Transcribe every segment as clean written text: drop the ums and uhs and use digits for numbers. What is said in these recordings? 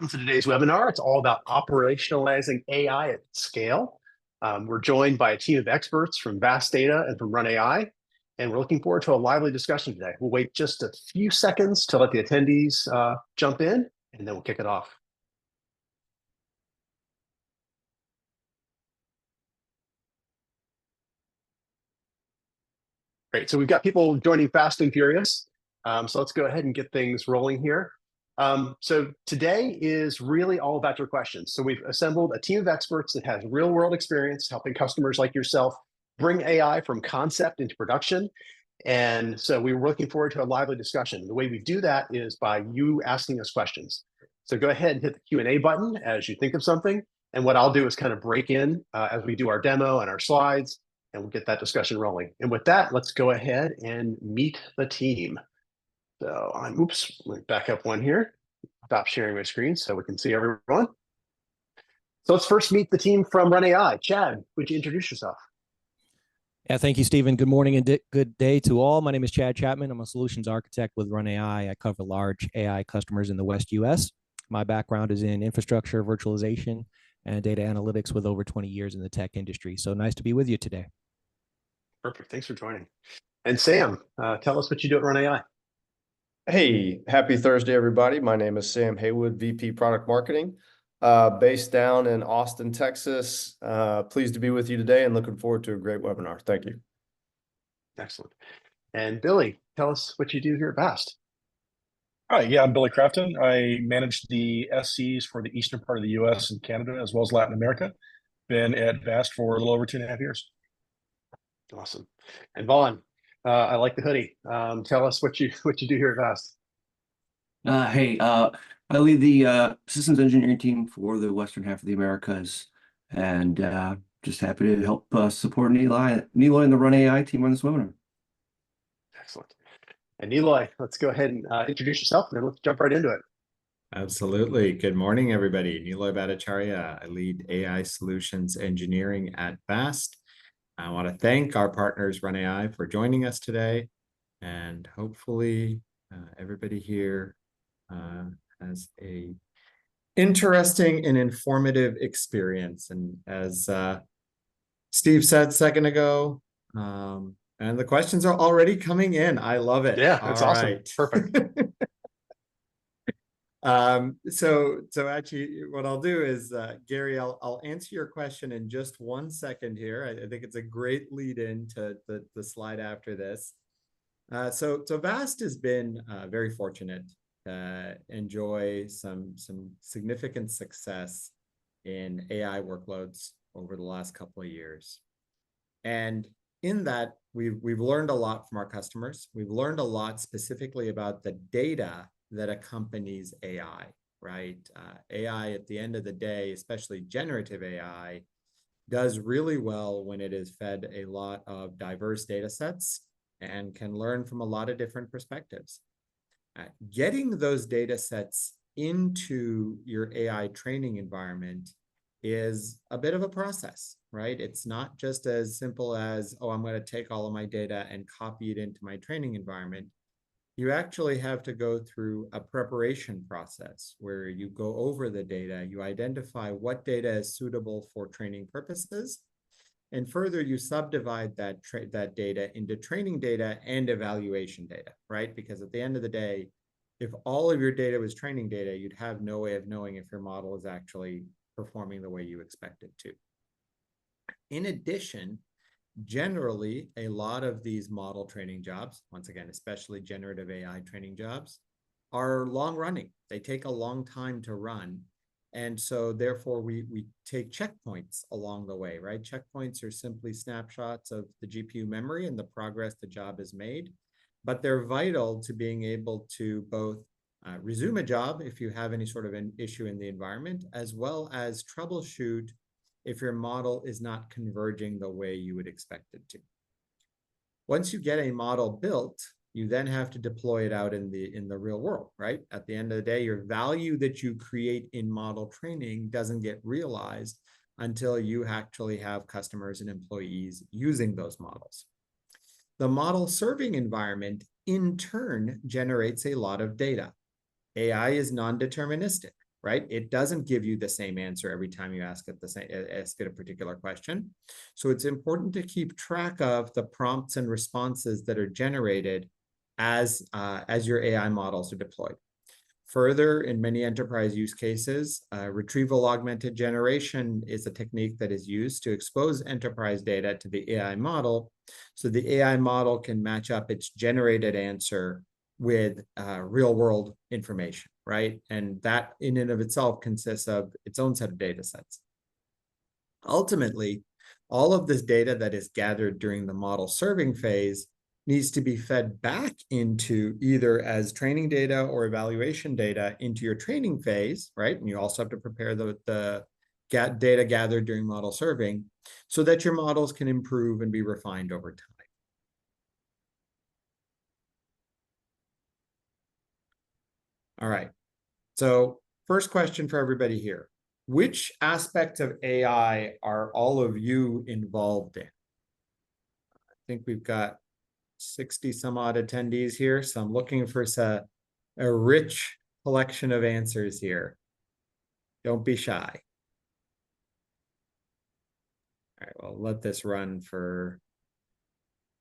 Welcome to today's webinar. It's all about operationalizing AI at scale. We're joined by a team of experts from Vast Data and from Run AI, and we're looking forward to a lively discussion today. We'll wait just a few seconds to let the attendees jump in, and then we'll kick it off. Great, so we've got people joining fast and furious. So let's go ahead and get things rolling here. So today is really all about your questions. So we've assembled a team of experts that has real world experience helping customers like yourself bring AI from concept into production. And so we were looking forward to a lively discussion. The way we do that is by you asking us questions. So go ahead and hit the Q&A button as you think of something. And what I'll do is kind of break in as we do our demo and our slides, and we'll get that discussion rolling. And with that, let's go ahead and meet the team. So oops, let me back up one here. Stop sharing my screen so we can see everyone. So let's first meet the team from Run AI. Chad, would you introduce yourself? Yeah, thank you, Stephen. Good morning and good day to all. My name is Chad Chapman. I'm a solutions architect with Run AI. I cover large AI customers in the West US. My background is in infrastructure, virtualization, and data analytics with over 20 years in the tech industry. So nice to be with you today. Perfect. Thanks for joining. And Sam, tell us what you do at Run AI. Hey, happy Thursday, everybody. My name is Sam Haywood, VP Product Marketing, based down in Austin, Texas. Pleased to be with you today and looking forward to a great webinar. Thank you. Excellent. And Billy, tell us what you do here at Vast. Hi, yeah, I'm Billy Crafton. I manage the SCs for the eastern part of the US and Canada, as well as Latin America. Been at Vast for a little over 2.5 years. Awesome. And Vaughn, I like the hoodie. Tell us what you do here at Vast. Hey, I lead the systems engineering team for the western half of the Americas, and just happy to help support Nilay and the Run AI team on this webinar. Excellent. And Nilay, let's go ahead and introduce yourself, and then let's jump right into it. Absolutely. Good morning, everybody. Nilay Bhattacharya. I lead AI solutions engineering at Vast. I want to thank our partners, Run AI, for joining us today. And hopefully everybody here has a interesting and informative experience. And as Steve said a second ago, and the questions are already coming in. I love it. Yeah, that's awesome. Right. Perfect. So actually what I'll do is, Gary, I'll answer your question in just 1 second here. I think it's a great lead in to the slide after this. So Vast has been very fortunate to enjoy some significant success in AI workloads over the last couple of years. And in that, we've learned a lot from our customers. We've learned a lot specifically about the data that accompanies AI, right? AI at the end of the day, especially generative AI, does really well when it is fed a lot of diverse data sets and can learn from a lot of different perspectives. Getting those data sets into your AI training environment is a bit of a process, right? It's not just as simple as, oh, I'm going to take all of my data and copy it into my training environment. You actually have to go through a preparation process where you go over the data, you identify what data is suitable for training purposes, and further you subdivide that data into training data and evaluation data, right? Because at the end of the day, if all of your data was training data, you'd have no way of knowing if your model is actually performing the way you expect it to. In addition, generally, a lot of these model training jobs, once again, especially generative AI training jobs, are long running. They take a long time to run. And so therefore, we take checkpoints along the way, right? Checkpoints are simply snapshots of the GPU memory and the progress the job has made. But they're vital to being able to both resume a job if you have any sort of an issue in the environment, as well as troubleshoot if your model is not converging the way you would expect it to. Once you get a model built, you then have to deploy it out in the real world, right? At the end of the day, your value that you create in model training doesn't get realized until you actually have customers and employees using those models. The model serving environment, in turn, generates a lot of data. AI is non-deterministic. right? It doesn't give you the same answer every time you ask it a particular question. So it's important to keep track of the prompts and responses that are generated as your AI models are deployed. Further, in many enterprise use cases, retrieval augmented generation is a technique that is used to expose enterprise data to the AI model, so the AI model can match up its generated answer with real-world information, right? And that in and of itself consists of its own set of data sets. Ultimately, all of this data that is gathered during the model serving phase needs to be fed back into either as training data or evaluation data into your training phase, right? And you also have to prepare the data gathered during model serving so that your models can improve and be refined over time. All right. So first question for everybody here. Which aspects of AI are all of you involved in? I think we've got 60 some odd attendees here, so I'm looking for a rich collection of answers here. Don't be shy. All right, well, let this run for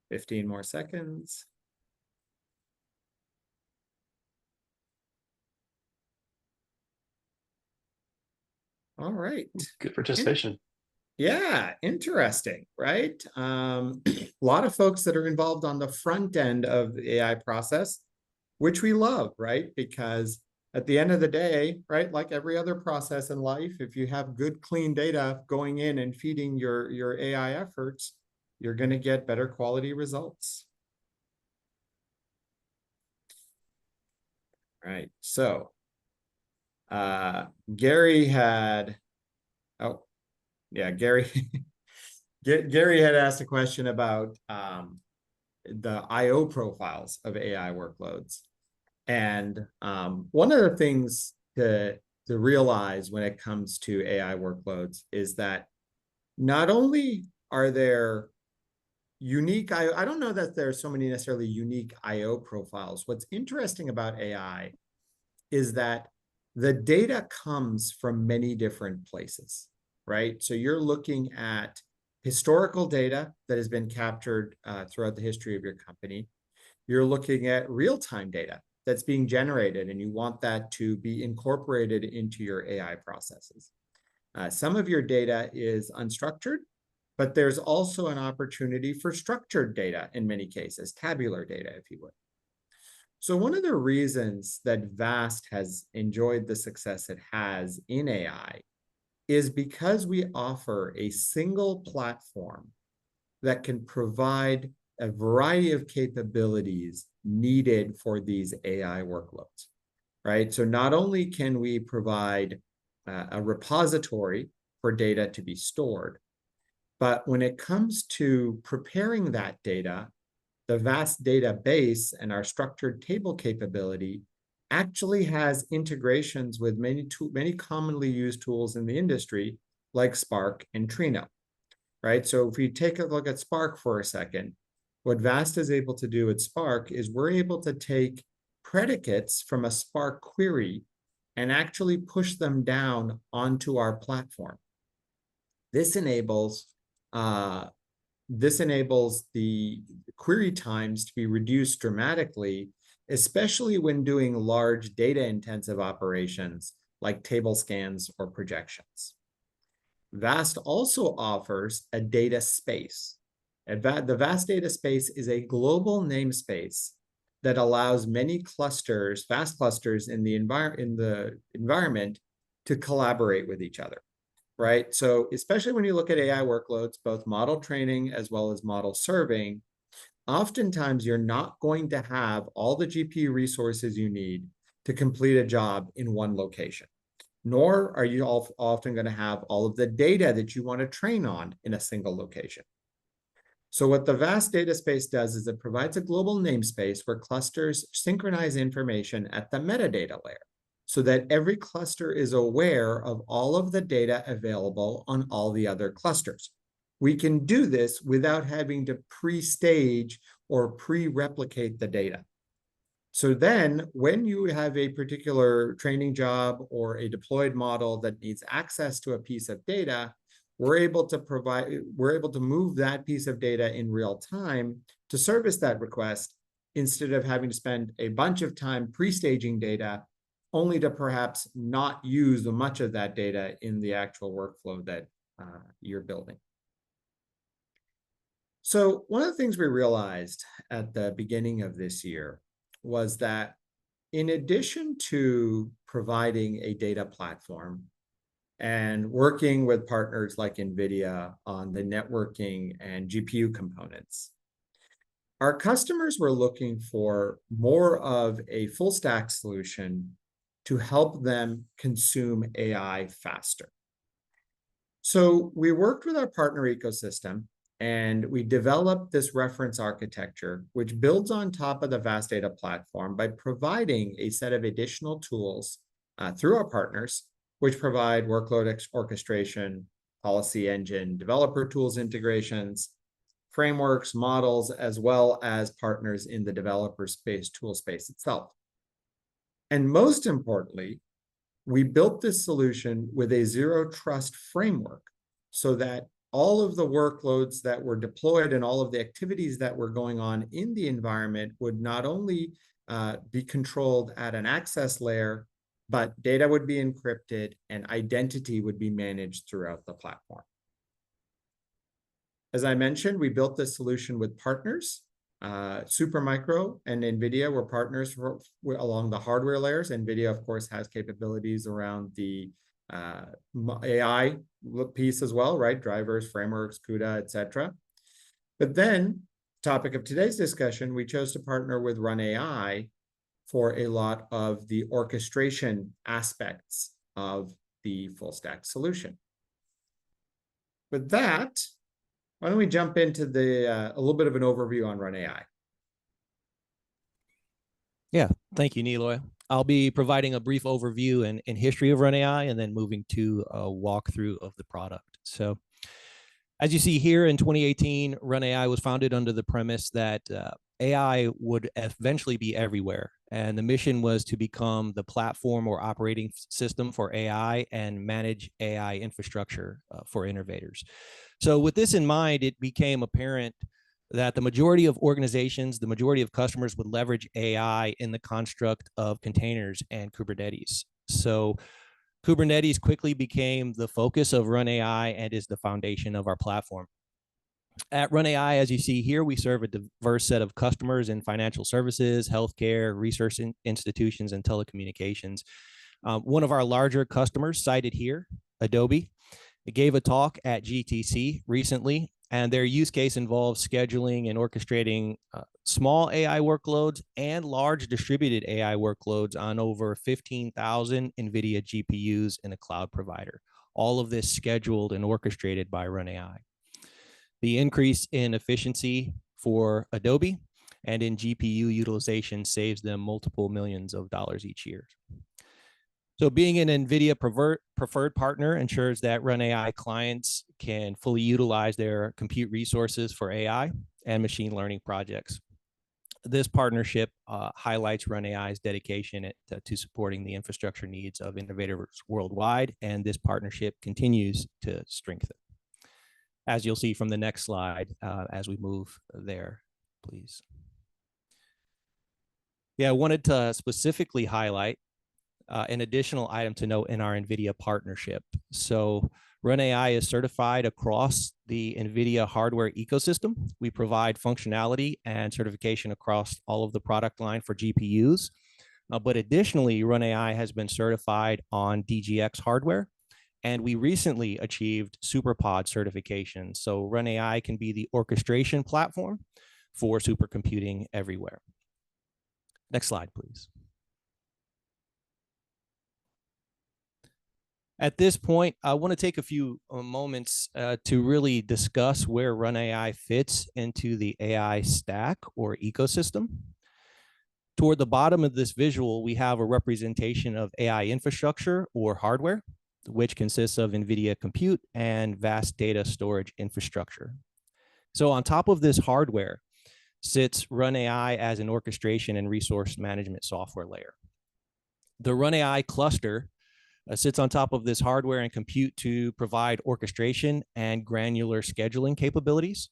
15 more seconds. All right. Good participation. Yeah, interesting, right? A lot of folks that are involved on the front end of the AI process, which we love, right? Because at the end of the day, right, like every other process in life, if you have good, clean data going in and feeding your AI efforts, you're going to get better quality results. Right. So Gary had, oh, yeah, Gary had asked a question about the IO profiles of AI workloads. And one of the things to realize when it comes to AI workloads is that not only are there unique IO, I don't know that there are so many necessarily unique IO profiles. What's interesting about AI is that the data comes from many different places, right? So you're looking at historical data that has been captured throughout the history of your company. You're looking at real-time data that's being generated, and you want that to be incorporated into your AI processes. Some of your data is unstructured, but there's also an opportunity for structured data in many cases, tabular data, if you would. So one of the reasons that VAST has enjoyed the success it has in AI is because we offer a single platform that can provide a variety of capabilities needed for these AI workloads, right? So not only can we provide a repository for data to be stored, but when it comes to preparing that data, the VAST database and our structured table capability actually has integrations with many commonly used tools in the industry, like Spark and Trino, right? So if you take a look at Spark for a second, what VAST is able to do with Spark is we're able to take predicates from a Spark query and actually push them down onto our platform. This enables the query times to be reduced dramatically, especially when doing large data-intensive operations like table scans or projections. VAST also offers a data space. The VAST data space is a global namespace that allows many clusters, VAST clusters in the environment to collaborate with each other, right? So especially when you look at AI workloads, both model training as well as model serving, oftentimes you're not going to have all the GPU resources you need to complete a job in one location, nor are you often going to have all of the data that you want to train on in a single location. So what the VAST data space does is it provides a global namespace where clusters synchronize information at the metadata layer so that every cluster is aware of all of the data available on all the other clusters. We can do this without having to pre-stage or pre-replicate the data. So then when you have a particular training job or a deployed model that needs access to a piece of data, we're able to move that piece of data in real time to service that request instead of having to spend a bunch of time pre-staging data only to perhaps not use much of that data in the actual workflow that you're building. So one of the things we realized at the beginning of this year was that in addition to providing a data platform and working with partners like NVIDIA on the networking and GPU components, our customers were looking for more of a full stack solution to help them consume AI faster. So we worked with our partner ecosystem and we developed this reference architecture, which builds on top of the Vast Data Platform by providing a set of additional tools through our partners, which provide workload orchestration, policy engine, developer tools integrations, frameworks, models, as well as partners in the developer space, tool space itself. And most importantly, we built this solution with a zero trust framework so that all of the workloads that were deployed and all of the activities that were going on in the environment would not only be controlled at an access layer, but data would be encrypted and identity would be managed throughout the platform. As I mentioned, we built this solution with partners. Supermicro and NVIDIA were partners along the hardware layers. NVIDIA, of course, has capabilities around the AI piece as well, right? Drivers, frameworks, CUDA, etc. But then, topic of today's discussion, we chose to partner with Run AI for a lot of the orchestration aspects of the full stack solution. With that, why don't we jump into a little bit of an overview on Run AI? Yeah, thank you, Niloy. I'll be providing a brief overview and history of Run AI and then moving to a walkthrough of the product. So as you see here in 2018, Run AI was founded under the premise that AI would eventually be everywhere. And the mission was to become the platform or operating system for AI and manage AI infrastructure for innovators. So with this in mind, it became apparent that the majority of organizations, the majority of customers would leverage AI in the construct of containers and Kubernetes. So Kubernetes quickly became the focus of Run AI and is the foundation of our platform. At Run AI, as you see here, we serve a diverse set of customers in financial services, healthcare, research institutions, and telecommunications. One of our larger customers cited here, Adobe, it gave a talk at GTC recently, and their use case involves scheduling and orchestrating small AI workloads and large distributed AI workloads on over 15,000 NVIDIA GPUs in a cloud provider. All of this scheduled and orchestrated by Run AI. The increase in efficiency for Adobe and in GPU utilization saves them multiple millions of dollars each year. So being an NVIDIA preferred partner ensures that Run AI clients can fully utilize their compute resources for AI and machine learning projects. This partnership highlights Run AI's dedication to supporting the infrastructure needs of innovators worldwide, and this partnership continues to strengthen. As you'll see from the next slide, as we move there, please. Yeah, I wanted to specifically highlight an additional item to note in our NVIDIA partnership. So Run AI is certified across the NVIDIA hardware ecosystem. We provide functionality and certification across all of the product line for GPUs. But additionally, Run AI has been certified on DGX hardware. And we recently achieved SuperPod certification. So Run AI can be the orchestration platform for supercomputing everywhere. Next slide, please. At this point, I want to take a few moments to really discuss where Run AI fits into the AI stack or ecosystem. Toward the bottom of this visual, we have a representation of AI infrastructure or hardware, which consists of NVIDIA compute and vast data storage infrastructure. So on top of this hardware, sits Run AI as an orchestration and resource management software layer. The Run AI cluster sits on top of this hardware and compute to provide orchestration and granular scheduling capabilities.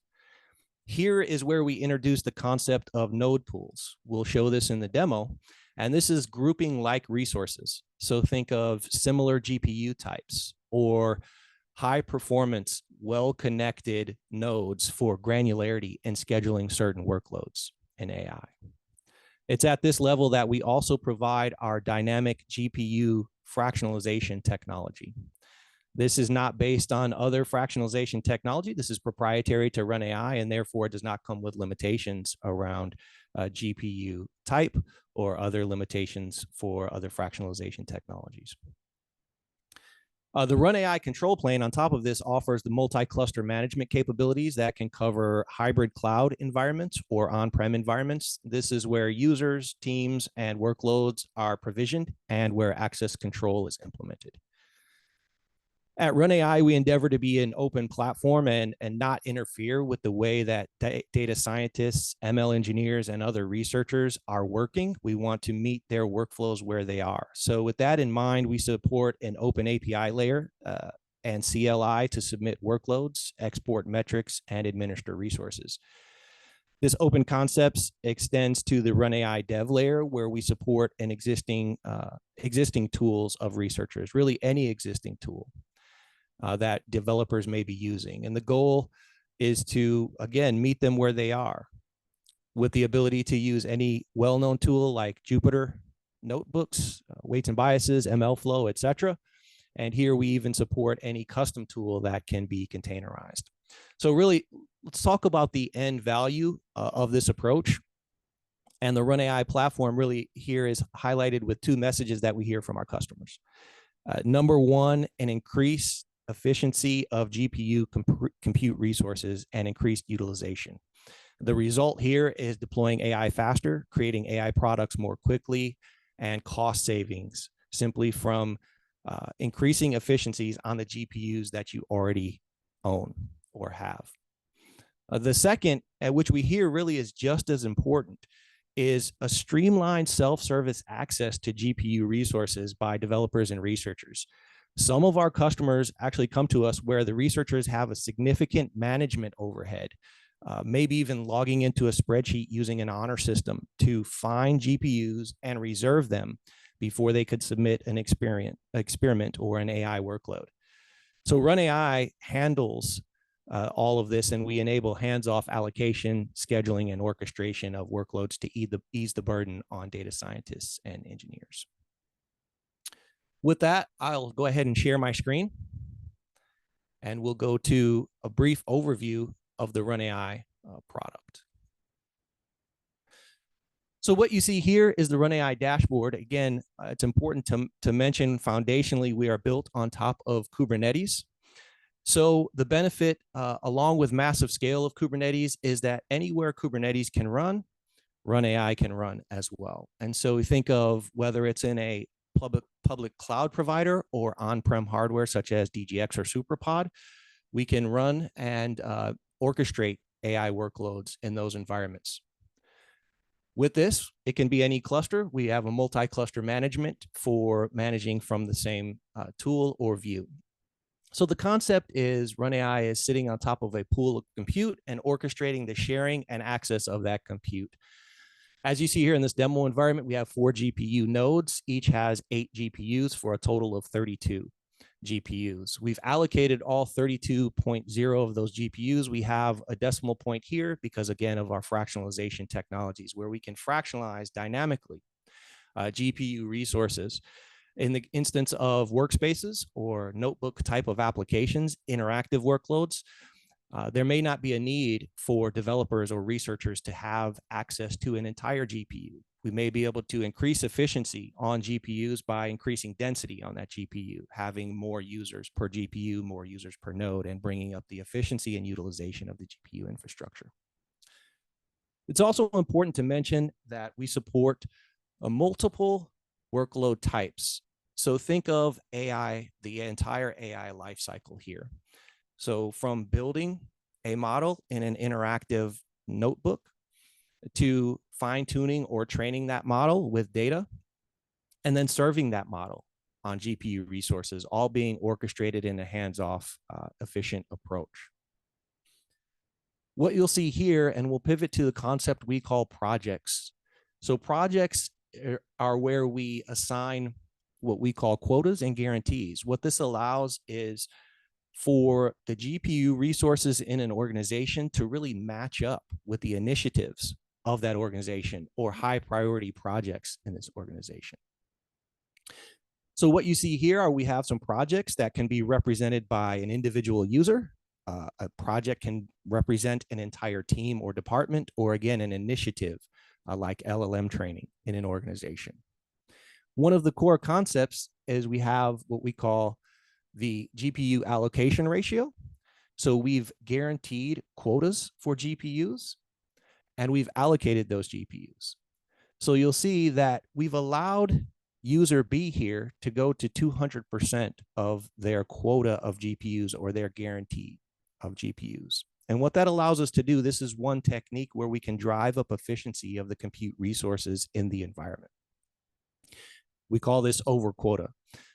Here is where we introduce the concept of node pools. We'll show this in the demo, and this is grouping like resources. So think of similar GPU types or high performance, well-connected nodes for granularity in scheduling certain workloads in AI. It's at this level that we also provide our dynamic GPU fractionalization technology. This is not based on other fractionalization technology. This is proprietary to Run AI, and therefore it does not come with limitations around GPU type or other limitations for other fractionalization technologies. The Run AI control plane on top of this offers the multi-cluster management capabilities that can cover hybrid cloud environments or on-prem environments. This is where users, teams, and workloads are provisioned and where access control is implemented. At Run AI, we endeavor to be an open platform and not interfere with the way that data scientists, ML engineers, and other researchers are working. We want to meet their workflows where they are. So with that in mind, we support an open API layer and CLI to submit workloads, export metrics, and administer resources. This open concepts extends to the Run AI dev layer, where we support an existing tools of researchers, really any existing tool that developers may be using. And the goal is to, again, meet them where they are with the ability to use any well-known tool like Jupyter notebooks, weights and biases, MLflow, etc. And here we even support any custom tool that can be containerized. So really, let's talk about the end value of this approach. And the Run AI platform really here is highlighted with two messages that we hear from our customers. Number one, an increased efficiency of GPU compute resources and increased utilization. The result here is deploying AI faster, creating AI products more quickly, and cost savings simply from increasing efficiencies on the GPUs that you already own or have. The second, which we hear really is just as important, is a streamlined self-service access to GPU resources by developers and researchers. Some of our customers actually come to us where the researchers have a significant management overhead, maybe even logging into a spreadsheet using an honor system to find GPUs and reserve them before they could submit an experiment or an AI workload. So Run AI handles all of this, and we enable hands-off allocation, scheduling, and orchestration of workloads to ease the burden on data scientists and engineers. With that, I'll go ahead and share my screen, and we'll go to a brief overview of the Run AI product. So what you see here is the Run AI dashboard. Again, it's important to mention foundationally, we are built on top of Kubernetes. So the benefit, along with massive scale of Kubernetes, is that anywhere Kubernetes can run, Run AI can run as well. And so we think of whether it's in a public cloud provider or on-prem hardware such as DGX or SuperPod, we can run and orchestrate AI workloads in those environments. With this, it can be any cluster. We have a multi-cluster management for managing from the same tool or view. So the concept is Run AI is sitting on top of a pool of compute and orchestrating the sharing and access of that compute. As you see here in this demo environment, we have 4 GPU nodes. Each has 8 GPUs for a total of 32 GPUs. We've allocated all 32.0 of those GPUs. We have a decimal point here because, again, of our fractionalization technologies, where we can fractionalize dynamically GPU resources. In the instance of workspaces or notebook type of applications, interactive workloads, there may not be a need for developers or researchers to have access to an entire GPU. We may be able to increase efficiency on GPUs by increasing density on that GPU, having more users per GPU, more users per node, and bringing up the efficiency and utilization of the GPU infrastructure. It's also important to mention that we support multiple workload types. So think of AI, the entire AI lifecycle here. So from building a model in an interactive notebook to fine tuning or training that model with data, and then serving that model on GPU resources, all being orchestrated in a hands-off, efficient approach. What you'll see here, and we'll pivot to the concept we call projects. So projects are where we assign what we call quotas and guarantees. What this allows is for the GPU resources in an organization to really match up with the initiatives of that organization or high priority projects in this organization. So what you see here are we have some projects that can be represented by an individual user. A project can represent an entire team or department, or again, an initiative like LLM training in an organization. One of the core concepts is we have what we call the GPU allocation ratio. So we've guaranteed quotas for GPUs, and we've allocated those GPUs. So you'll see that we've allowed user B here to go to 200% of their quota of GPUs or their guarantee of GPUs. And what that allows us to do, this is one technique where we can drive up efficiency of the compute resources in the environment. We call this over quota.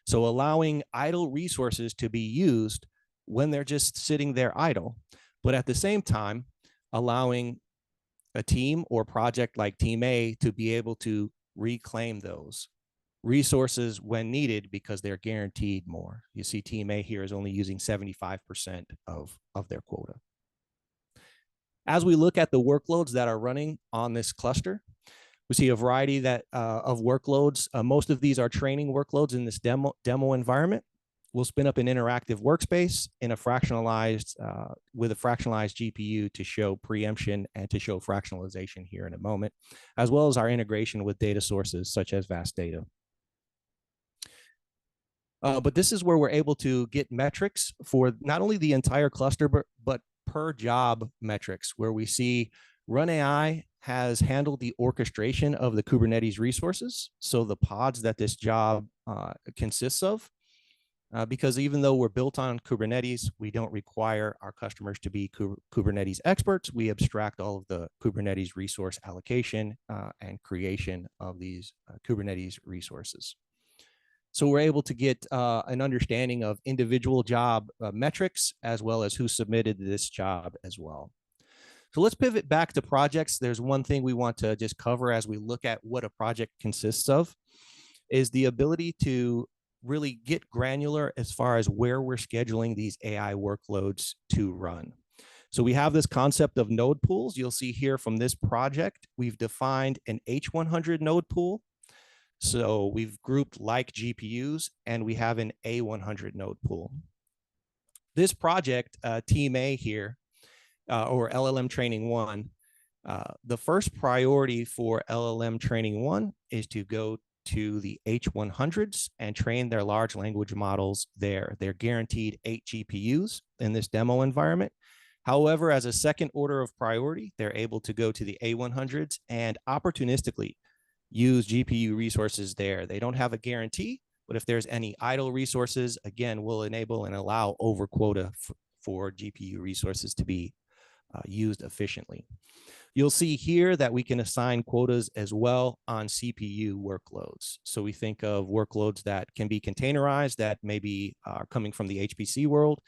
So allowing idle resources to be used when they're just sitting there idle, but at the same time, allowing a team or project like Team A to be able to reclaim those resources when needed because they're guaranteed more. You see Team A here is only using 75% of their quota. As we look at the workloads that are running on this cluster, we see a variety of workloads. Most of these are training workloads in this demo environment. We'll spin up an interactive workspace in a fractionalized, with a fractionalized GPU to show preemption and to show fractionalization here in a moment, as well as our integration with data sources such as vast data. But this is where we're able to get metrics for not only the entire cluster, but per job metrics, where we see Run AI has handled the orchestration of the Kubernetes resources. So the pods that this job consists of, because even though we're built on Kubernetes, we don't require our customers to be Kubernetes experts. We abstract all of the Kubernetes resource allocation and creation of these Kubernetes resources. So we're able to get an understanding of individual job metrics, as well as who submitted this job as well. So let's pivot back to projects. There's one thing we want to just cover as we look at what a project consists of, is the ability to really get granular as far as where we're scheduling these AI workloads to run. So we have this concept of node pools. You'll see here from this project, we've defined an H100 node pool. So we've grouped like GPUs, and we have an A100 node pool. This project, Team A here, or LLM Training 1, the first priority for LLM Training 1 is to go to the H100s and train their large language models there. They're guaranteed 8 GPUs in this demo environment. However, as a second order of priority, they're able to go to the A100s and opportunistically use GPU resources there. They don't have a guarantee, but if there's any idle resources, again, we'll enable and allow over quota for GPU resources to be used efficiently. You'll see here that we can assign quotas as well on CPU workloads. So we think of workloads that can be containerized, that maybe are coming from the HPC world.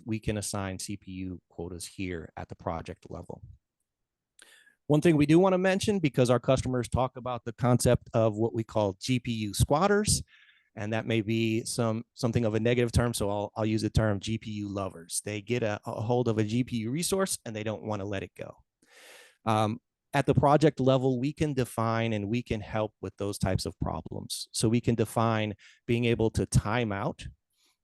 We can assign CPU quotas here at the project level. One thing we do want to mention, because our customers talk about the concept of what we call GPU squatters, and that may be something of a negative term, so I'll use the term GPU lovers. They get a hold of a GPU resource and they don't want to let it go. At the project level, we can define and we can help with those types of problems. So we can define being able to time out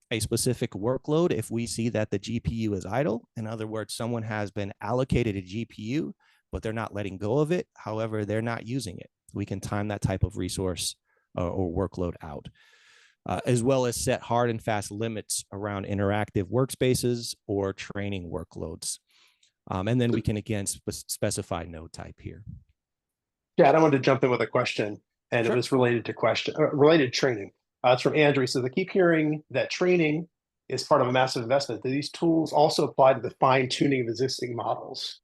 a specific workload if we see that the GPU is idle. In other words, someone has been allocated a GPU, but they're not letting go of it. However, they're not using it. We can time that type of resource or workload out, as well as set hard and fast limits around interactive workspaces or training workloads. And then we can, again, specify node type here. Yeah, I wanted to jump in with a question, and It was related to related training. It's from Andrew. He says, I keep hearing that training is part of a massive investment. Do these tools also apply to the fine tuning of existing models?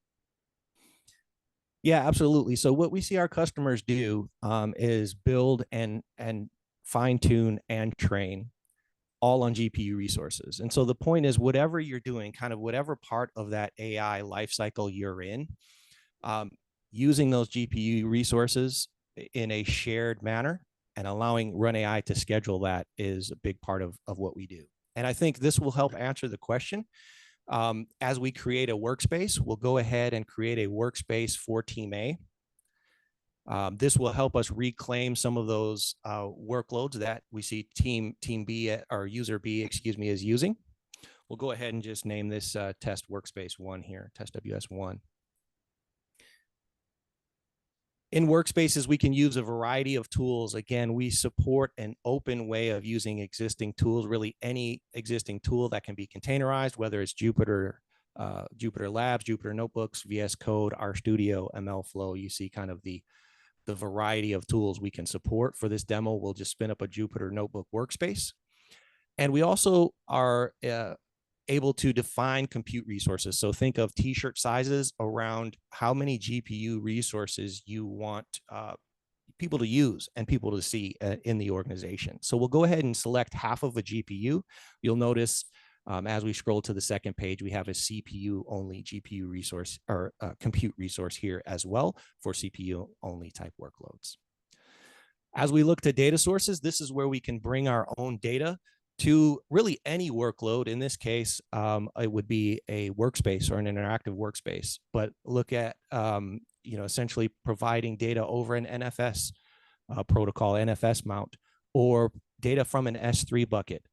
Yeah, absolutely. So what we see our customers do is build and fine tune and train all on GPU resources. And so the point is, whatever you're doing, kind of whatever part of that AI lifecycle you're in, um, using those GPU resources in a shared manner and allowing Run AI to schedule that is a big part of what we do. And I think this will help answer the question. As we create a workspace, we'll go ahead and create a workspace for Team A. This will help us reclaim some of those workloads that we see Team B or User B, excuse me, is using. We'll go ahead and just name this Test Workspace 1 here, Test WS1. In workspaces, we can use a variety of tools. Again, we support an open way of using existing tools, really any existing tool that can be containerized, whether it's Jupyter Labs, Jupyter Notebooks, VS Code, RStudio, MLflow. You see kind of the variety of tools we can support. For this demo, we'll just spin up a Jupyter Notebook workspace. And we also are able to define compute resources. So think of t-shirt sizes around how many GPU resources you want people to use and people to see in the organization. So we'll go ahead and select half of a GPU. You'll notice as we scroll to the second page, we have a CPU only GPU resource or compute resource here as well for CPU only type workloads. As we look to data sources, this is where we can bring our own data to really any workload. In this case, it would be a workspace or an interactive workspace, but look at, essentially providing data over an NFS protocol, NFS mount, or data from an S3 bucket,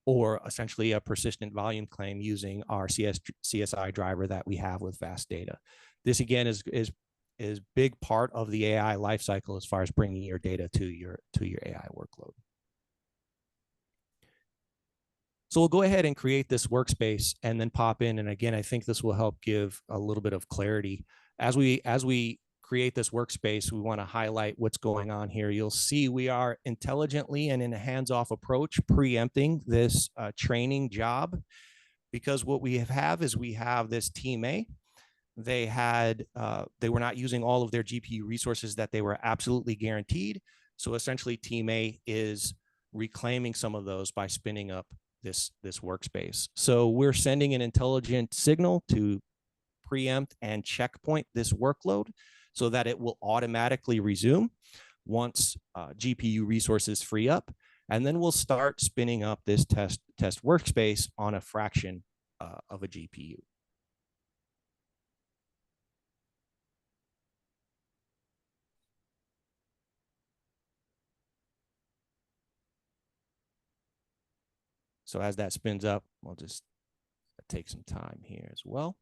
or essentially a persistent volume claim using our CSI driver that we have with Vast Data. This again is big part of the AI lifecycle as far as bringing your data to your AI workload. So we'll go ahead and create this workspace and then pop in. And again, I think this will help give a little bit of clarity. As we create this workspace, we want to highlight what's going on here. You'll see we are intelligently and in a hands-off approach preempting this training job, because what we have is we have this Team A. They were not using all of their GPU resources that they were absolutely guaranteed. So essentially Team A is reclaiming some of those by spinning up this workspace. So we're sending an intelligent signal to preempt and checkpoint this workload so that it will automatically resume once GPU resources free up. And then we'll start spinning up this test workspace on a fraction of a GPU. So as that spins up, we'll just take some time here as well.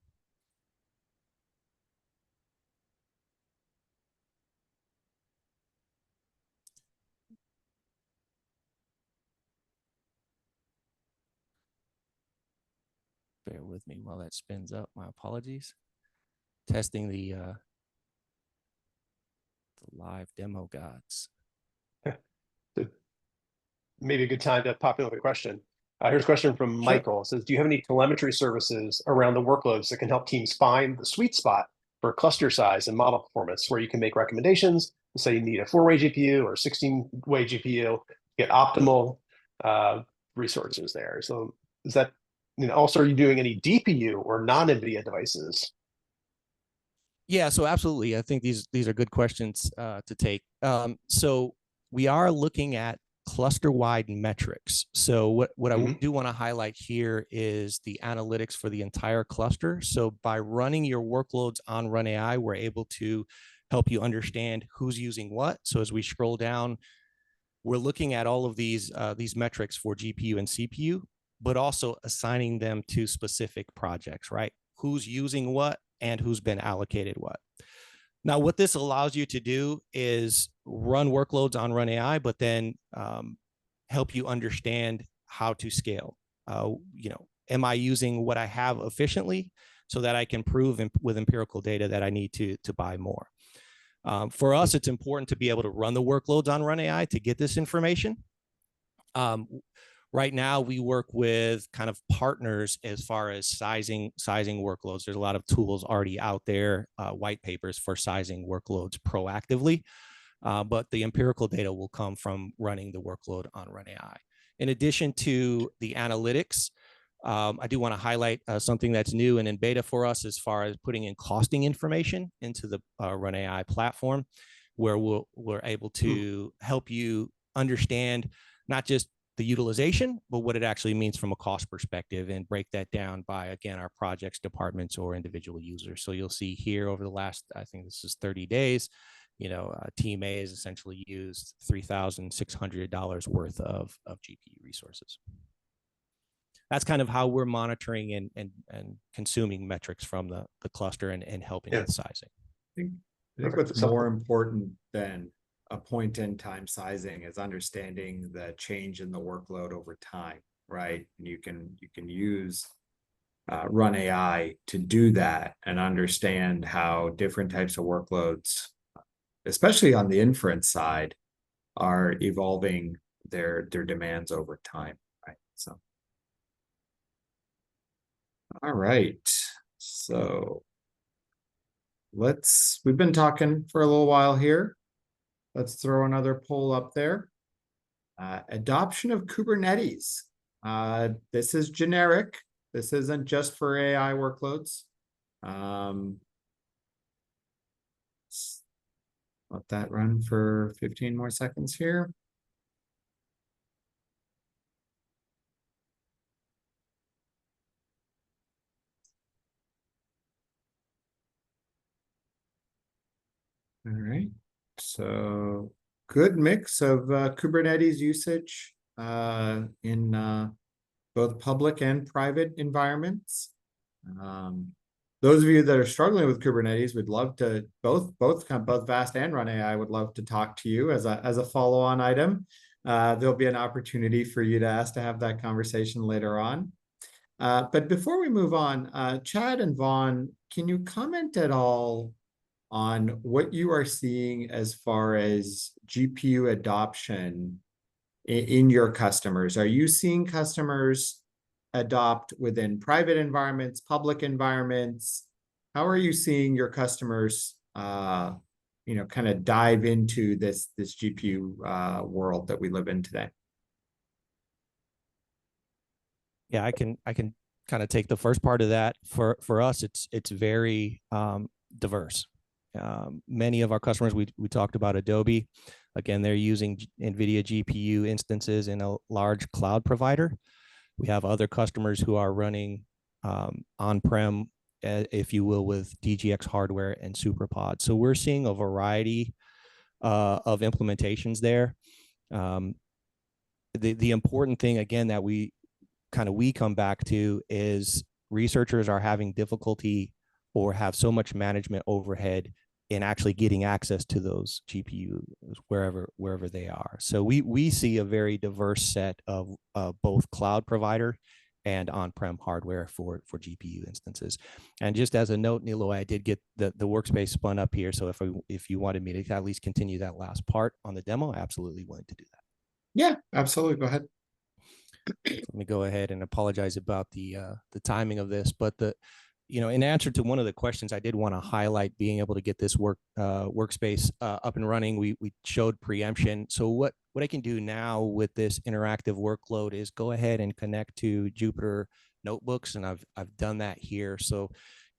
Bear with me while that spins up. My apologies. Testing the live demo gods. Maybe a good time to pop in with a question. Here's a question from Michael. It says, do you have any telemetry services around the workloads that can help teams find the sweet spot for cluster size and model performance, where you can make recommendations, say you need a 4-way GPU or 16-way GPU, get optimal resources there? So is that, also, are you doing any DPU or non-NVIDIA devices? Yeah, so absolutely. I think these are good questions to take. So we are looking at cluster-wide metrics. So what I do want to highlight here is the analytics for the entire cluster. So by running your workloads on Run AI, we're able to help you understand who's using what. So as we scroll down, we're looking at all of these metrics for GPU and CPU, but also assigning them to specific projects, right? Who's using what and who's been allocated what. Now, what this allows you to do is run workloads on Run AI, but then help you understand how to scale. Am I using what I have efficiently so that I can prove with empirical data that I need to buy more? For us, it's important to be able to run the workloads on Run AI to get this information. Right now, we work with kind of partners as far as sizing workloads. There's a lot of tools already out there, white papers for sizing workloads proactively, but the empirical data will come from running the workload on Run AI. In addition to the analytics, I do want to highlight something that's new and in beta for us as far as putting in costing information into the Run AI platform, where we're able to help you understand not just the utilization, but what it actually means from a cost perspective, and break that down by, again, our projects, departments, or individual users. So you'll see here over the last, I think this is 30 days, Team A has essentially used $3,600 worth of GPU resources. That's kind of how we're monitoring and consuming metrics from the cluster and helping with sizing. I think what's more important than a point in time sizing is understanding the change in the workload over time, right? And you can use Run AI to do that and understand how different types of workloads, especially on the inference side, are evolving their demands over time, right? So, all right, so we've been talking for a little while here. Let's throw another poll up there. Adoption of Kubernetes. This is generic. This isn't just for AI workloads. Let that run for 15 more seconds here. All right. So good mix of Kubernetes usage in both public and private environments. Those of you that are struggling with Kubernetes, would love to both Vast and Run AI would love to talk to you as a follow-on item. There'll be an opportunity for you to ask to have that conversation later on. But before we move on, Chad and Vaughn, can you comment at all on what you are seeing as far as GPU adoption in your customers? Are you seeing customers adopt within private environments, public environments? How are you seeing your customers, kind of dive into this GPU world that we live in today? Yeah, I can kind of take the first part of that. For us, it's very diverse. Many of our customers, we talked about Adobe. Again, they're using NVIDIA GPU instances in a large cloud provider. We have other customers who are running on-prem, if you will, with DGX hardware and SuperPod. So we're seeing a variety of implementations there. The important thing, again, that we come back to is researchers are having difficulty or have so much management overhead in actually getting access to those GPUs wherever they are. So we see a very diverse set of both cloud provider and on-prem hardware for GPU instances. And just as a note, Niloy, I did get the workspace spun up here. So if you wanted me to at least continue that last part on the demo, I absolutely willing to do that. Yeah, absolutely. Go ahead. Let me go ahead and apologize about the timing of this, but in answer to one of the questions, I did want to highlight being able to get this workspace up and running. We showed preemption. So what I can do now with this interactive workload is go ahead and connect to Jupyter notebooks, and I've done that here. So,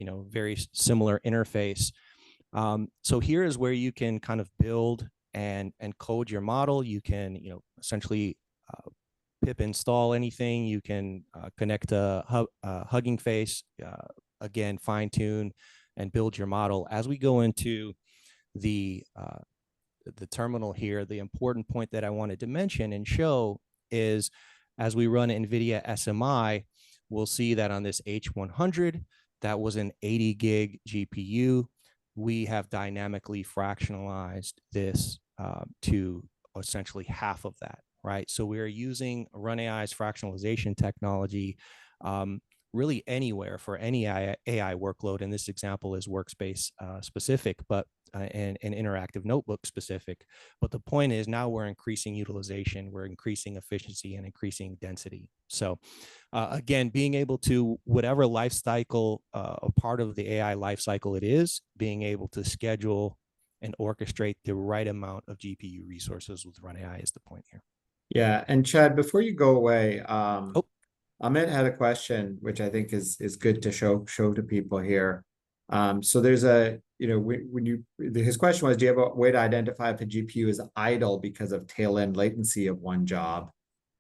very similar interface. So here is where you can kind of build and code your model. You can, essentially pip install anything. You can connect a Hugging Face, again, fine tune and build your model. As we go into the terminal here, the important point that I wanted to mention and show is as we run NVIDIA SMI, we'll see that on this H100, that was an 80 gig GPU. We have dynamically fractionalized this to essentially half of that, right? So we are using Run AI's fractionalization technology really anywhere for any AI workload. And this example is workspace specific, but and interactive notebook specific. But the point is now we're increasing utilization, we're increasing efficiency and increasing density. So again, being able to, whatever life cycle, a part of the AI life cycle it is, being able to schedule and orchestrate the right amount of GPU resources with Run AI is the point here. Yeah, and Chad, before you go away, Oh. Amit had a question, which I think is good to show to people here. So there's a, his question was, do you have a way to identify if a GPU is idle because of tail end latency of one job?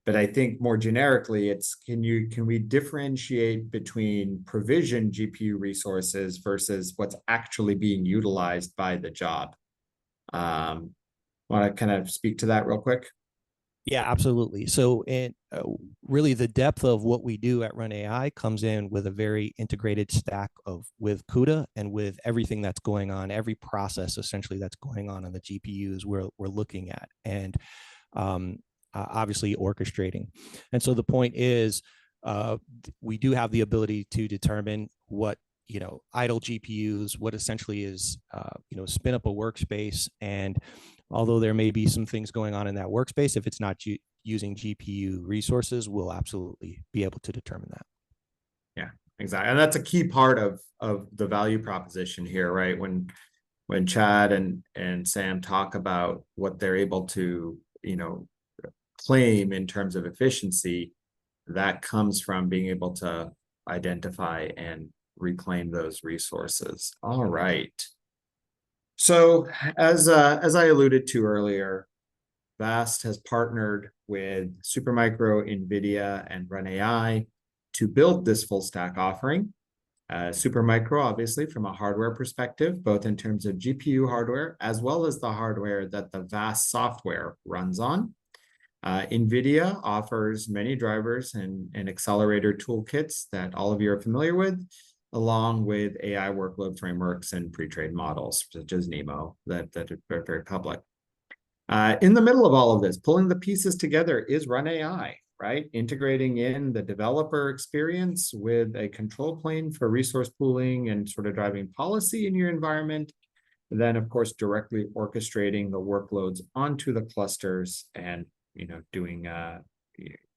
But I think more generically, it's can we differentiate between provisioned GPU resources versus what's actually being utilized by the job? Want to kind of speak to that real quick? Yeah, absolutely. So, really, the depth of what we do at Run AI comes in with a very integrated stack with CUDA and with everything that's going on, every process essentially that's going on the GPUs we're looking at, and obviously orchestrating. And so the point is, we do have the ability to determine what idle GPUs, what essentially is spin up a workspace, and although there may be some things going on in that workspace, if it's not using GPU resources, we'll absolutely be able to determine that. Yeah, exactly. And that's a key part of the value proposition here, right? When Chad and Sam talk about what they're able to, claim in terms of efficiency, that comes from being able to identify and reclaim those resources. All right. So as I alluded to earlier, VAST has partnered with Supermicro, NVIDIA, and Run AI to build this full stack offering. Supermicro, obviously, from a hardware perspective, both in terms of GPU hardware, as well as the hardware that the VAST software runs on. NVIDIA offers many drivers and accelerator toolkits that all of you are familiar with, along with AI workload frameworks and pre-trained models, such as NeMo, that are very public. In the middle of all of this, pulling the pieces together is Run AI, right? Integrating in the developer experience with a control plane for resource pooling and sort of driving policy in your environment. And then, of course, directly orchestrating the workloads onto the clusters and doing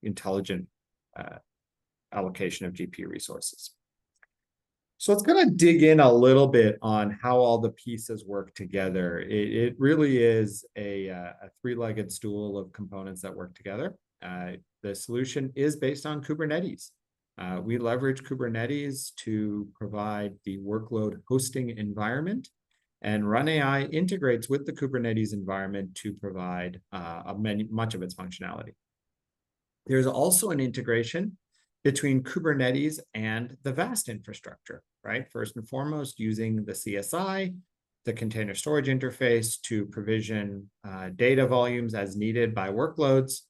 intelligent allocation of GPU resources. So let's kind of dig in a little bit on how all the pieces work together. It really is a three-legged stool of components that work together. The solution is based on Kubernetes. We leverage Kubernetes to provide the workload hosting environment, and Run AI integrates with the Kubernetes environment to provide much of its functionality. There's also an integration between Kubernetes and the VAST infrastructure, right? First and foremost, using the CSI, the container storage interface, to provision data volumes as needed by workloads,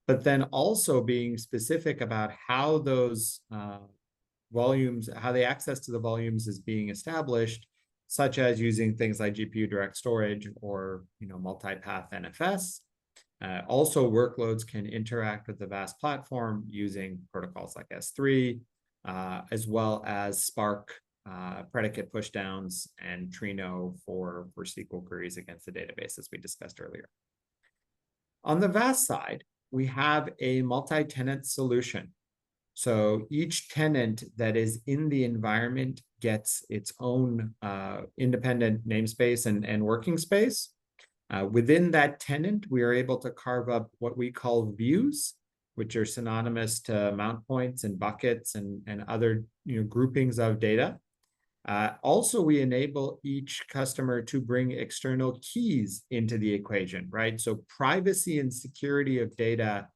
but then also being specific about how those volumes, how the access to the volumes is being established, such as using things like GPU direct storage or multipath NFS. Also, workloads can interact with the VAST platform using protocols like S3, as well as Spark predicate pushdowns and Trino for SQL queries against the database, as we discussed earlier. On the VAST side, we have a multi-tenant solution. So each tenant that is in the environment gets its own independent namespace and working space. Within that tenant, we are able to carve up what we call views, which are synonymous to mount points and buckets and other groupings of data. Also, we enable each customer to bring external keys into the equation, right? So privacy and security of data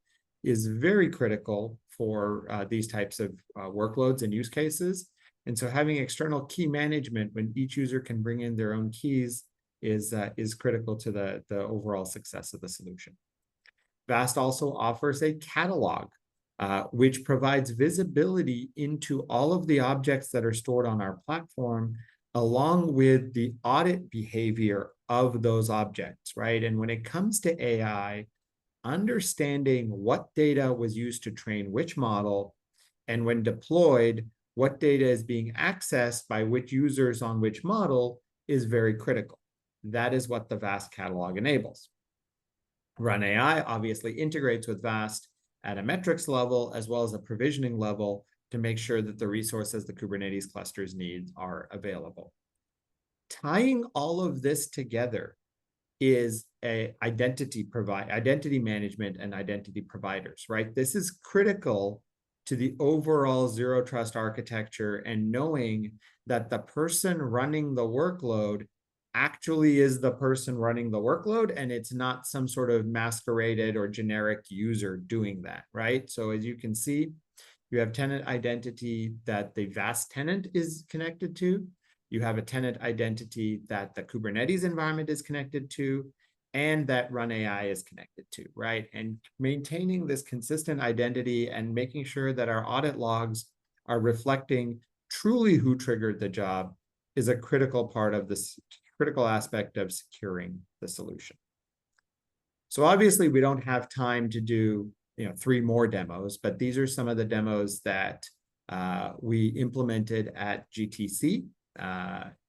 is very critical for these types of workloads and use cases. And so having external key management when each user can bring in their own keys is critical to the overall success of the solution. VAST also offers a catalog, which provides visibility into all of the objects that are stored on our platform, along with the audit behavior of those objects, right? And when it comes to AI, understanding what data was used to train which model, and when deployed, what data is being accessed by which users on which model is very critical. That is what the VAST catalog enables. Run AI obviously integrates with VAST at a metrics level as well as a provisioning level to make sure that the resources the Kubernetes clusters need are available. Tying all of this together is identity management and identity providers, right? This is critical to the overall zero trust architecture and knowing that the person running the workload actually is the person running the workload, and it's not some sort of masqueraded or generic user doing that, right? So as you can see, you have tenant identity that the VAST tenant is connected to. You have a tenant identity that the Kubernetes environment is connected to, and that Run AI is connected to, right? And maintaining this consistent identity and making sure that our audit logs are reflecting truly who triggered the job is a critical part of this critical aspect of securing the solution. So obviously we don't have time to do 3 more demos, but these are some of the demos that we implemented at GTC.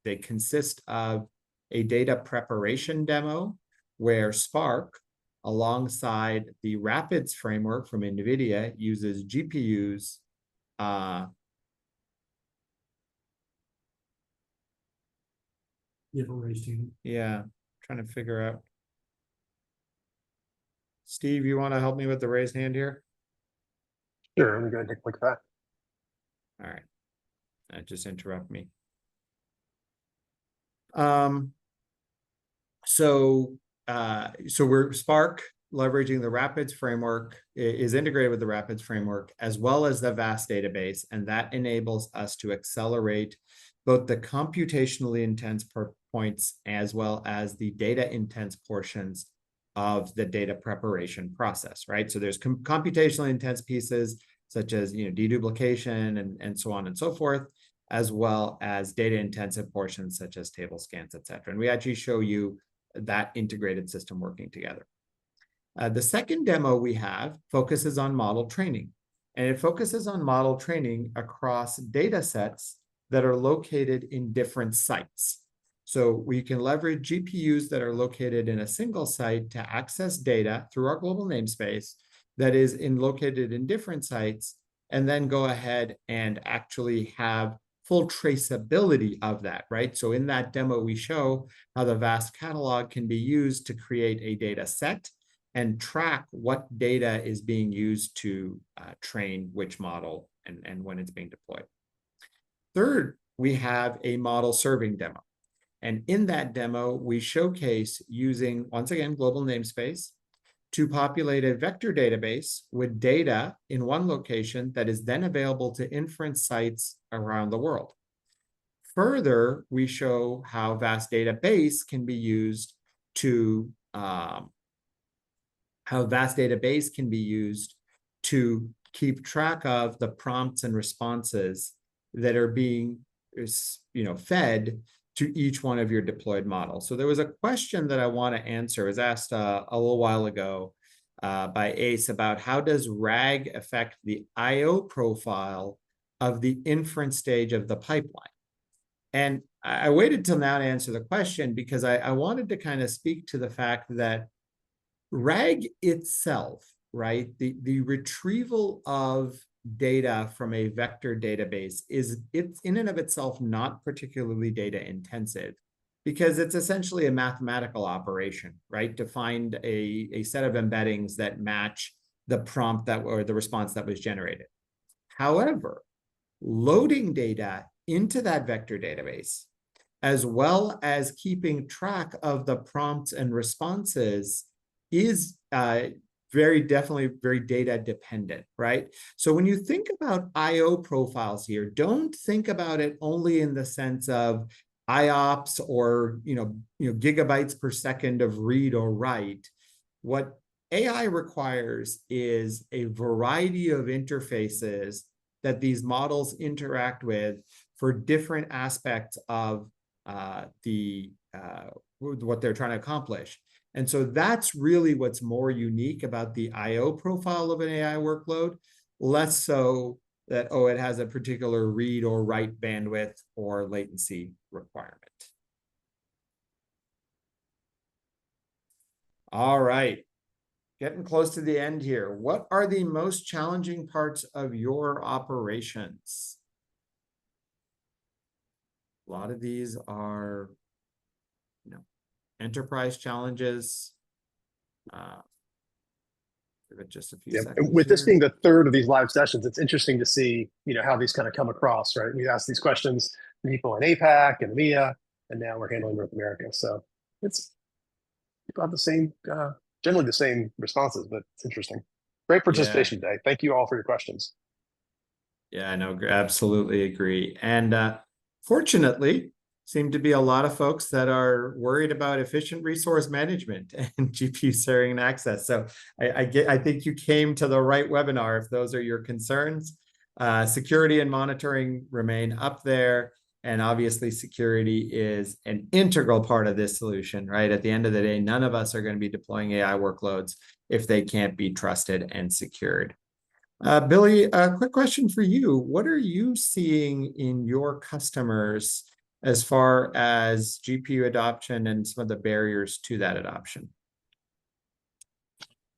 They consist of a data preparation demo where Spark, alongside the Rapids framework from NVIDIA, uses GPUs yeah, trying to figure out. Steve, you want to help me with the raised hand here? Sure, let me go ahead and take a look at that. All right. Just interrupt me. So we're Spark leveraging the Rapids framework is integrated with the Rapids framework as well as the VAST database, and that enables us to accelerate both the computationally intense points as well as the data intense portions of the data preparation process, right? So there's computationally intense pieces such as deduplication and so on and so forth, as well as data intensive portions such as table scans, et cetera. And we actually show you that integrated system working together. The second demo we have focuses on model training, and it focuses on model training across data sets that are located in different sites. So we can leverage GPUs that are located in a single site to access data through our global namespace that is located in different sites, and then go ahead and actually have full traceability of that, right? So in that demo, we show how the VAST catalog can be used to create a data set and track what data is being used to train which model and when it's being deployed. Third, we have a model serving demo. And in that demo, we showcase using, once again, global namespace to populate a vector database with data in one location that is then available to inference sites around the world. Further, we show how VAST database can be used to keep track of the prompts and responses that are being fed to each one of your deployed models. So there was a question that I want to answer. It was asked a little while ago by Ace about how does RAG affect the IO profile of the inference stage of the pipeline? And I waited till now to answer the question because I wanted to kind of speak to the fact that RAG itself, right, the retrieval of data from a vector database it's in and of itself not particularly data intensive because it's essentially a mathematical operation, right, to find a set of embeddings that match the prompt or the response that was generated. However, loading data into that vector database, as well as keeping track of the prompts and responses, is definitely very data dependent, right? So when you think about IO profiles here, don't think about it only in the sense of IOPS or gigabytes per second of read or write. What AI requires is a variety of interfaces that these models interact with for different aspects of what they're trying to accomplish. And so that's really what's more unique about the IO profile of an AI workload, less so that, it has a particular read or write bandwidth or latency requirement. All right. Getting close to the end here. What are the most challenging parts of your operations? A lot of these are, enterprise challenges. Give it just a few seconds With this here. being the third of these live sessions, it's interesting to see, how these kind of come across, right? We ask these questions to people in APAC and EMEA, and now we're handling North America. So it's people have the same, generally the same responses, but it's interesting. Great participation today. Thank you all for your questions. Yeah, I know, absolutely agree. And fortunately, seem to be a lot of folks that are worried about efficient resource management and GPU sharing and access. So I think you came to the right webinar if those are your concerns. Security and monitoring remain up there. And obviously security is an integral part of this solution, right? At the end of the day, none of us are going to be deploying AI workloads if they can't be trusted and secured. Billy, a quick question for you. What are you seeing in your customers as far as GPU adoption and some of the barriers to that adoption?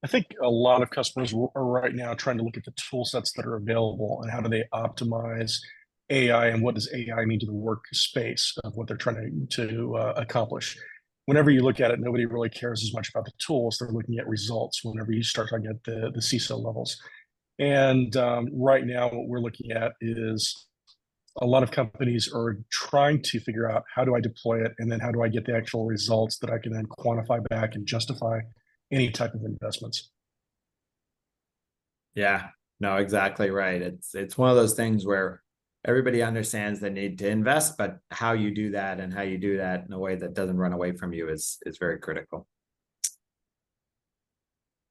I think a lot of customers are right now trying to look at the tool sets that are available and how do they optimize AI and what does AI mean to the workspace of what they're trying to accomplish. Whenever you look at it, nobody really cares as much about the tools. They're looking at results whenever you start talking at the CISO levels. And right now, what we're looking at is a lot of companies are trying to figure out how do I deploy it, and then how do I get the actual results that I can then quantify back and justify any type of investments. Yeah, no, exactly right. It's one of those things where everybody understands the need to invest, but how you do that and how you do that in a way that doesn't run away from you is very critical.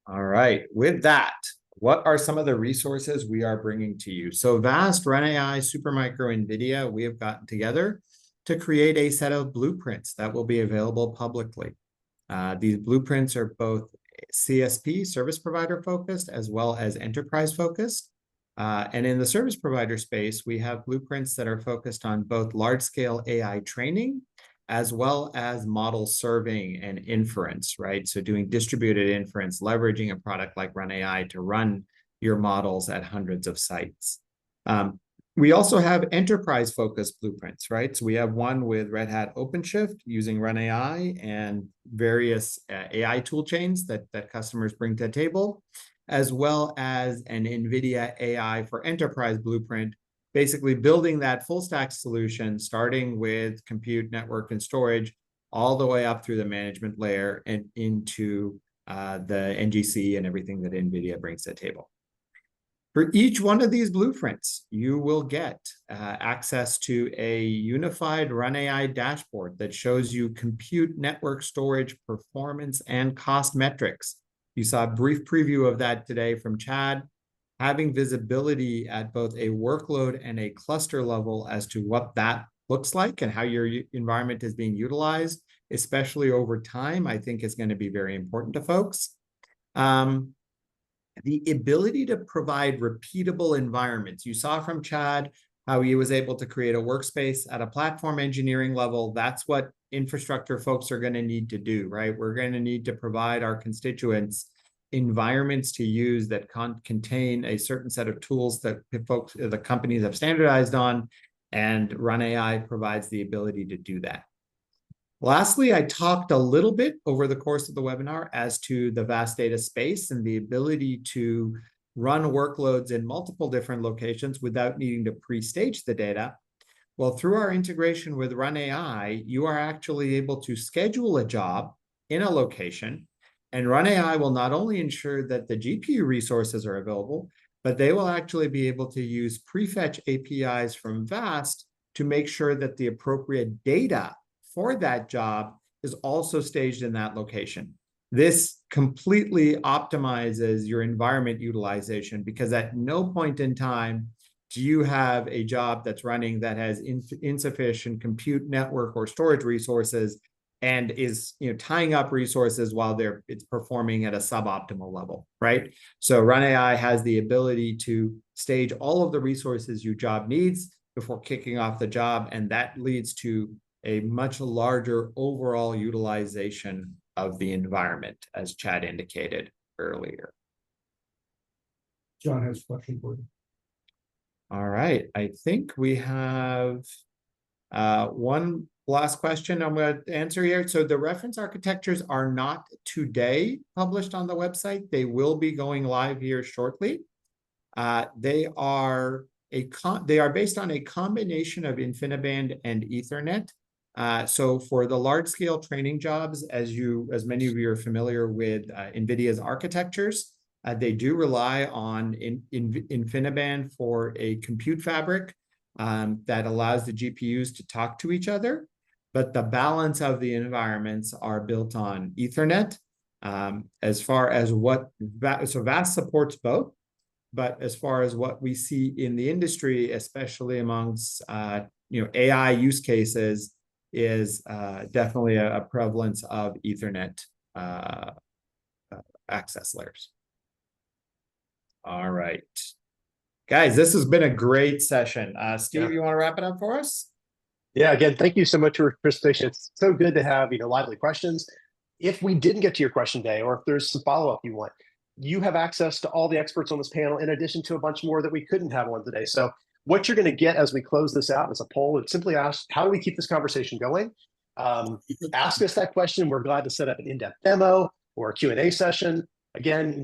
All right, with that, what are some of the resources we are bringing to you? So VAST, RunAI, Supermicro, NVIDIA, we have gotten together to create a set of blueprints that will be available publicly. These blueprints are both CSP, service provider focused, as well as enterprise focused. And in the service provider space, we have blueprints that are focused on both large-scale AI training, as well as model serving and inference, right? So doing distributed inference, leveraging a product like RunAI to run your models at hundreds of sites. We also have enterprise-focused blueprints, right? So we have one with Red Hat OpenShift using RunAI and various AI tool chains that customers bring to the table, as well as an NVIDIA AI for Enterprise blueprint, basically building that full stack solution, starting with compute, network, and storage, all the way up through the management layer and into the NGC and everything that NVIDIA brings to the table. For each one of these blueprints, you will get access to a unified RunAI dashboard that shows you compute, network, storage, performance, and cost metrics. You saw a brief preview of that today from Chad. Having visibility at both a workload and a cluster level as to what that looks like and how your environment is being utilized, especially over time, I think is going to be very important to folks. The ability to provide repeatable environments. You saw from Chad how he was able to create a workspace at a platform engineering level. That's what infrastructure folks are going to need to do, right? We're going to need to provide our constituents environments to use that contain a certain set of tools that the companies have standardized on, and RunAI provides the ability to do that. Lastly, I talked a little bit over the course of the webinar as to the vast data space and the ability to run workloads in multiple different locations without needing to pre-stage the data. Well, through our integration with RunAI, you are actually able to schedule a job in a location, and RunAI will not only ensure that the GPU resources are available, but they will actually be able to use prefetch APIs from VAST to make sure that the appropriate data for that job is also staged in that location. This completely optimizes your environment utilization, because at no point in time do you have a job that's running that has insufficient compute, network, or storage resources and is tying up resources while it's performing at a suboptimal level, right? So RunAI has the ability to stage all of the resources your job needs before kicking off the job, and that leads to a much larger overall utilization of the environment, as Chad indicated earlier. John has a question for you. All right, I think we have one last question I'm going to answer here. So the reference architectures are not today published on the website. They will be going live here shortly. They are based on a combination of InfiniBand and Ethernet. So for the large scale training jobs, as many of you are familiar with NVIDIA's architectures, they do rely on InfiniBand for a compute fabric that allows the GPUs to talk to each other. But the balance of the environments are built on Ethernet. As far as so VAST supports both. But as far as what we see in the industry, especially amongst AI use cases, is definitely a prevalence of Ethernet access layers. All right, guys, this has been a great session. Steve, you want to wrap it up for us? Yeah, again, thank you so much for your participation. It's so good to have lively questions. If we didn't get to your question today, or if there's some follow-up you want, you have access to all the experts on this panel, in addition to a bunch more that we couldn't have on today. So what you're going to get as we close this out is a poll. It simply asks, how do we keep this conversation going? Ask us that question. We're glad to set up an in-depth demo or a Q&A session. Again,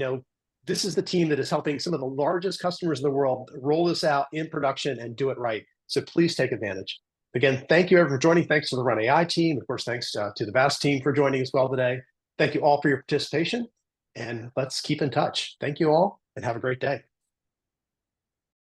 this is the team that is helping some of the largest customers in the world roll this out in production and do it right. So please take advantage. Again, thank you everyone for joining. Thanks to the Run AI team. Of course, thanks to the VAST team for joining as well today. Thank you all for your participation, and let's keep in touch. Thank you all, and have a great day.